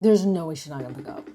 There's no way she's not gonna pick up.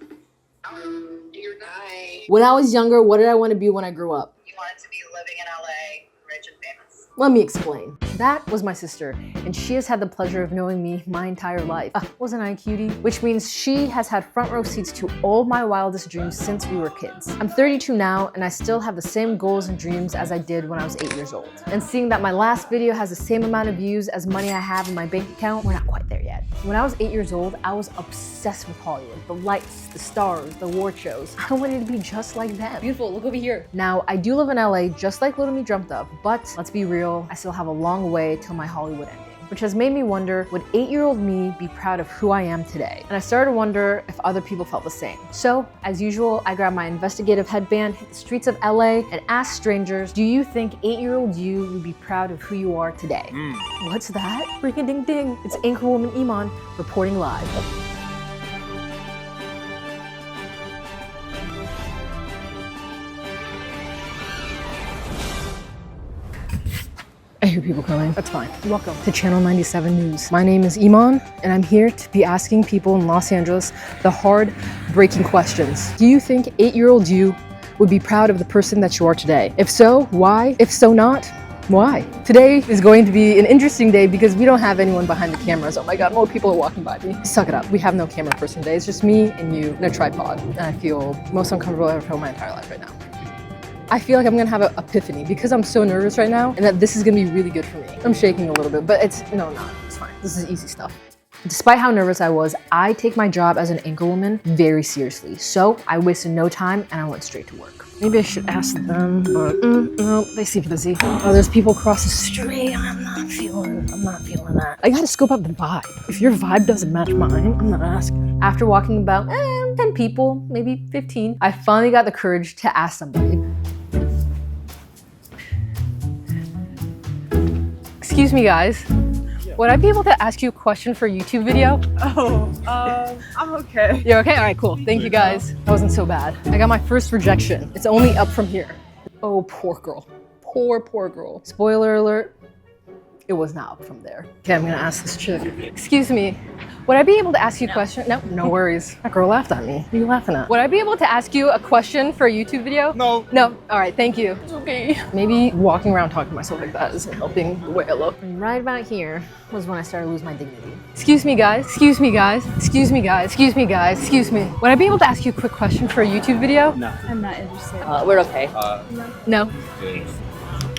Dear guy. When I was younger, what did I want to be when I grew up? You wanted to be living in LA, rich and famous. Let me explain. That was my sister, and she has had the pleasure of knowing me my entire life. Wasn't I a cutie? Which means she has had front row seats to all my wildest dreams since we were kids. I'm 32 now, and I still have the same goals and dreams as I did when I was 8 years old. And seeing that my last video has the same amount of views as money I have in my bank account, we're not quite there yet. When I was 8 years old, I was obsessed with Hollywood. The lights, the stars, the award shows. I wanted to be just like them. Beautiful, look over here. Now, I do live in LA just like Little Me dreamt of, but let's be real, I still have a long way till my Hollywood ending. Which has made me wonder, would 8-year-old me be proud of who I am today? And I started to wonder if other people felt the same. So, as usual, I grabbed my investigative headband, hit the streets of LA, and asked strangers, do you think 8-year-old you would be proud of who you are today? What's that? Ring-a-ding-ding. It's Anchorwoman Iman reporting live. I hear people coming. That's fine. Welcome to Channel 97 News. My name is Iman, and I'm here to be asking people in Los Angeles the hard, breaking questions. Do you think 8-year-old you would be proud of the person that you are today? If so, why? If so not, why? Today is going to be an interesting day because we don't have anyone behind the cameras. Oh my God, more people are walking by me. Suck it up. We have no camera person today. It's just me and you and a tripod. And I feel most uncomfortable I've ever felt my entire life right now. I feel like I'm gonna have an epiphany because I'm so nervous right now and that this is gonna be really good for me. I'm shaking a little bit, but no, it's fine. This is easy stuff. Despite how nervous I was, I take my job as an anchorwoman very seriously. So I wasted no time and I went straight to work. Maybe I should ask them, but no, they seem busy. Oh, there's people across the street. I'm not feeling that. I gotta scope out the vibe. If your vibe doesn't match mine, I'm not asking. After walking about 10 people, maybe 15, I finally got the courage to ask somebody. Excuse me, guys. Would I be able to ask you a question for a YouTube video? I'm okay. You're okay? All right, cool. Thank you, guys. That wasn't so bad. I got my first rejection. It's only up from here. Oh, poor girl. Poor girl. Spoiler alert. It was not up from there. Okay, I'm gonna ask this chick. Excuse me. Would I be able to ask you a question? No worries. That girl laughed at me. What are you laughing at? Would I be able to ask you a question for a YouTube video? No. No? All right, thank you. It's okay. Maybe walking around talking to myself like that isn't helping the way I look. And right about here was when I started to lose my dignity. Excuse me, guys. Excuse me, guys. Excuse me, guys. Excuse me, guys. Excuse me. Would I be able to ask you a quick question for a YouTube video? No. I'm not interested. We're okay. No? Yes.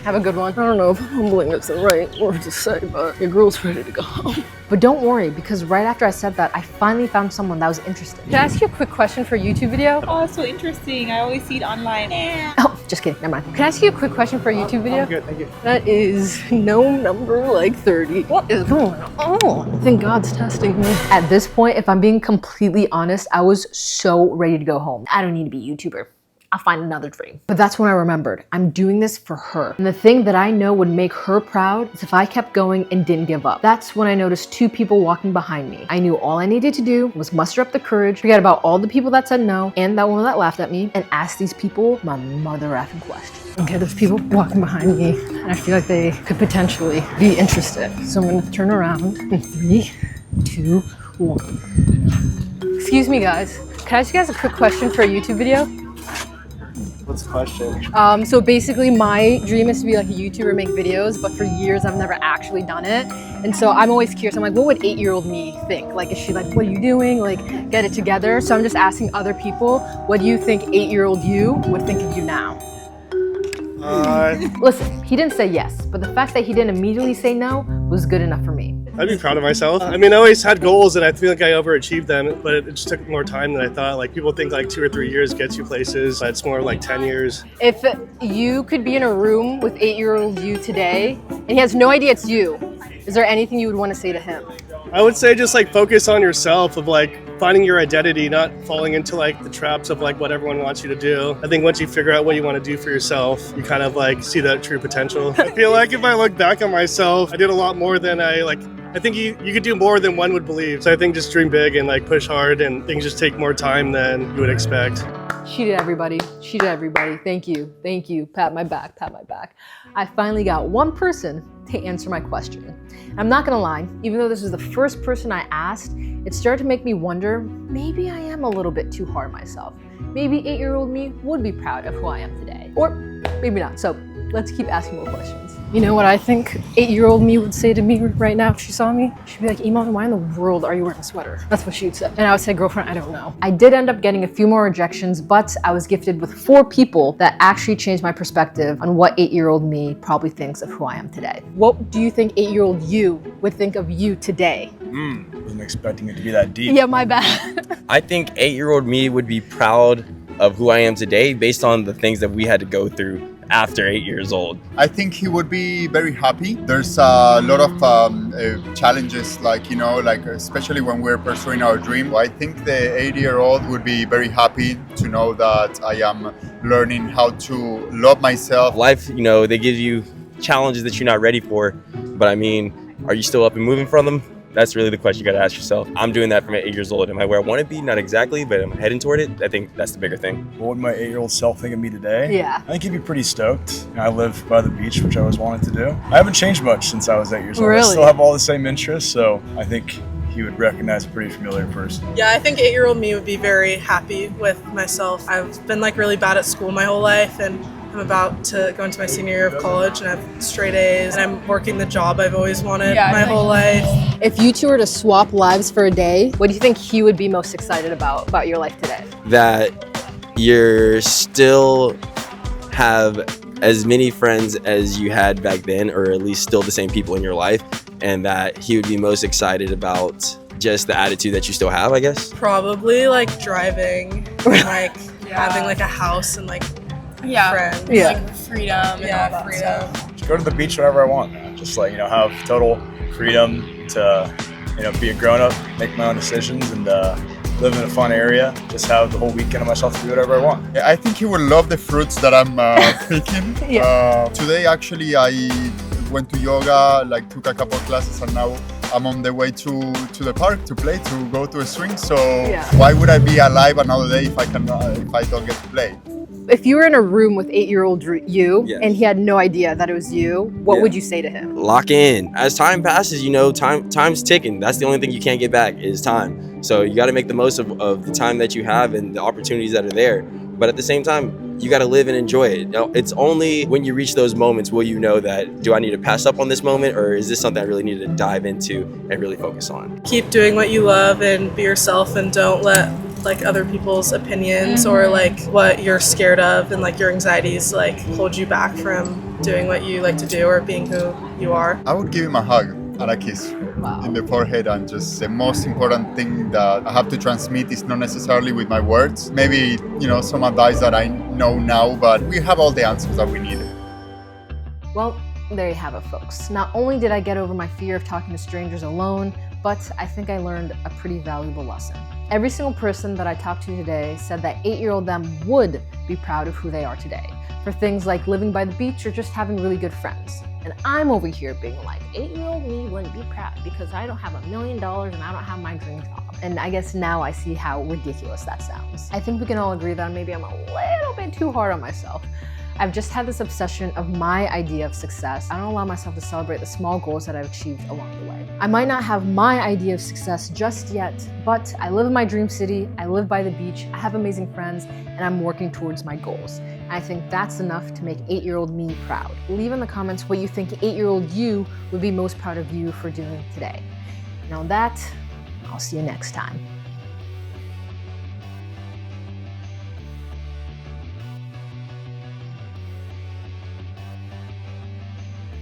Have a good one. I don't know if humbling is the right word to say, but your girl's ready to go home. But don't worry, because right after I said that, I finally found someone that was interested. Can I ask you a quick question for a YouTube video? Oh, it's so interesting. I always see it online. Oh, just kidding. Never mind. Can I ask you a quick question for a YouTube video? I'm good, thank you. That is no number like 30. What is going on? I think God's testing me. At this point, if I'm being completely honest, I was so ready to go home. I don't need to be a YouTuber. I'll find another dream. But that's when I remembered, I'm doing this for her. And the thing that I know would make her proud is if I kept going and didn't give up. That's when I noticed 2 people walking behind me. I knew all I needed to do was muster up the courage, forget about all the people that said no, and that woman that laughed at me, and ask these people my mother effing question. Okay, there's people walking behind me, and I feel like they could potentially be interested. So I'm gonna turn around in 3, 2, 1. Excuse me, guys. Can I ask you guys a quick question for a YouTube video? What's the question? So basically my dream is to be like a YouTuber, make videos, but for years I've never actually done it. And so I'm always curious. I'm like, what would 8-year-old me think? Like, is she like, what are you doing? Like, get it together. So I'm just asking other people, what do you think 8-year-old you would think of you now? Listen, he didn't say yes, but the fact that he didn't immediately say no was good enough for me. I'd be proud of myself. I mean, I always had goals and I feel like I overachieved them, but it just took more time than I thought. Like, people think like 2 or 3 years gets you places, but it's more like 10 years. If you could be in a room with 8-year-old you today, and he has no idea it's you, is there anything you would want to say to him? I would say just like focus on yourself, of like finding your identity, not falling into like the traps of like what everyone wants you to do. I think once you figure out what you want to do for yourself, you kind of like see that true potential. I feel like if I look back on myself, I did a lot more than I like I think you could do more than one would believe. So I think just dream big and like push hard, and things just take more time than you would expect. She did, everybody. She did, everybody. Thank you. Thank you. Pat my back. Pat my back. I finally got one person to answer my question. I'm not gonna lie, even though this was the first person I asked, it started to make me wonder, maybe I am a little bit too hard on myself. Maybe 8-year-old me would be proud of who I am today. Or maybe not. So let's keep asking more questions. You know what I think 8-year-old me would say to me right now if she saw me? She'd be like, Iman, why in the world are you wearing a sweater? That's what she'd say. And I would say, girlfriend, I don't know. I did end up getting a few more rejections, but I was gifted with 4 people that actually changed my perspective on what 8-year-old me probably thinks of who I am today. What do you think 8-year-old you would think of you today? Wasn't expecting it to be that deep. Yeah, my bad. I think 8-year-old me would be proud of who I am today based on the things that we had to go through after 8 years old. I think he would be very happy. There's a lot of challenges, like, you know, like especially when we're pursuing our dream. I think the 8-year-old would be very happy to know that I am learning how to love myself. Life, you know, they give you challenges that you're not ready for, but I mean, are you still up and moving from them? That's really the question you got to ask yourself. I'm doing that from 8 years old. Am I where I want to be? Not exactly, but I'm heading toward it. I think that's the bigger thing. What would my 8-year-old self think of me today? Yeah. I think he'd be pretty stoked. I live by the beach, which I always wanted to do. I haven't changed much since I was 8 years old. Really? I still have all the same interests, so I think he would recognize a pretty familiar person. Yeah, I think 8-year-old me would be very happy with myself. I've been like really bad at school my whole life, and I'm about to go into my senior year of college and I have straight A's, and I'm working the job I've always wanted my whole life. If you two were to swap lives for a day, what do you think he would be most excited about your life today? That you're still have as many friends as you had back then, or at least still the same people in your life, and that he would be most excited about just the attitude that you still have, I guess. Probably like driving, and, like having like a house and like friends. Yeah. Like freedom and all that stuff. Just go to the beach whenever I want, man. Just like, you know, have total freedom to, you know, be a grown-up, make my own decisions, and live in a fun area. Just have the whole weekend of myself to do whatever I want. Yeah, I think he would love the fruits that I'm picking. Today, actually, I went to yoga, like took a couple of classes, and now I'm on the way to the park to play, to go to a swing. So why would I be alive another day if I don't get to play? If you were in a room with 8-year-old you and he had no idea that it was you, what would you say to him? Lock in. As time passes, you know, time's ticking. That's the only thing you can't get back is time. So you got to make the most of the time that you have and the opportunities that are there. But at the same time, you got to live and enjoy it. It's only when you reach those moments will you know that, do I need to pass up on this moment, or is this something I really need to dive into and really focus on? Keep doing what you love and be yourself, and don't let like other people's opinions or like what you're scared of and like your anxieties like hold you back from doing what you like to do or being who you are. I would give him a hug and a kiss in the forehead, and just the most important thing that I have to transmit is not necessarily with my words. Maybe, you know, some advice that I know now, but we have all the answers that we need. Well, there you have it, folks. Not only did I get over my fear of talking to strangers alone, but I think I learned a pretty valuable lesson. Every single person that I talked to today said that 8-year-old them would be proud of who they are today, for things like living by the beach or just having really good friends. And I'm over here being like, 8-year-old me wouldn't be proud because I don't have $1 million and I don't have my dream job. And I guess now I see how ridiculous that sounds. I think we can all agree that maybe I'm a little bit too hard on myself. I've just had this obsession of my idea of success. I don't allow myself to celebrate the small goals that I've achieved along the way. I might not have my idea of success just yet, but I live in my dream city, I live by the beach, I have amazing friends, and I'm working towards my goals. I think that's enough to make 8-year-old me proud. Leave in the comments what you think 8-year-old you would be most proud of you for doing today. And on that, I'll see you next time.